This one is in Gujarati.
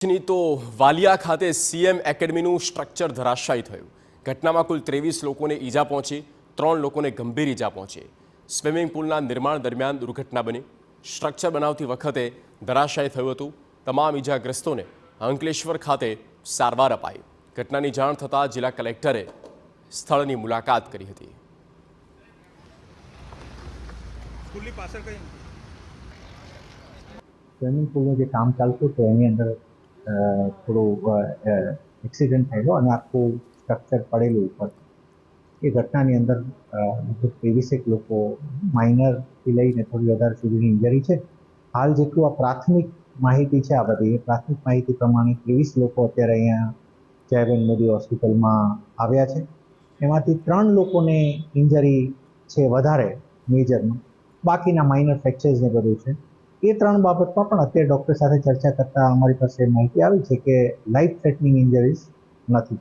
ની તો વાલિયા ખાતે સીએમ એકેડમીનું સ્ટ્રક્ચર ધરાશાયી થયું. ઘટનામાં કુલ 23 લોકોને ઈજા પહોંચી, 3 લોકોને ગંભીર ઈજા પહોંચી. સ્વિમિંગ પુલના નિર્માણ દરમિયાન દુર્ઘટના બની. સ્ટ્રક્ચર બનાવતી વખતે ધરાશાયી થયું હતું. તમામ ઈજાગ્રસ્તોને અંકલેશ્વર ખાતે સારવાર અપાઈ. ઘટનાની જાણ થતાં જિલ્લા કલેક્ટરે સ્થળની મુલાકાત કરી હતી. સ્વિમિંગ પુલનું જે કામ ચાલતું હતું એની અંદર થોડું એક્સિડન્ટ થયેલો અને આખું સ્ટ્રક્ચર પડેલું ઉપર. એ ઘટનાની અંદર લગભગ 23 લોકો માઇનરથી લઈને થોડી વધારે સુધીની ઇન્જરી છે. હાલ જેટલું આ પ્રાથમિક માહિતી છે, આ બધી એ પ્રાથમિક માહિતી પ્રમાણે 23 લોકો અત્યારે અહીંયા જયબેન મોદી હોસ્પિટલમાં આવ્યા છે. એમાંથી 3 લોકોને ઇન્જરી છે વધારે મેજરમાં, બાકીના માઇનર ફ્રેક્ચર્સ ને બધું છે. એ 3 બાબતમાં પણ અત્યારે ડૉક્ટર સાથે ચર્ચા કરતાં અમારી પાસે માહિતી આવી છે કે લાઈફ થ્રેટનિંગ ઇન્જરીઝ નથી.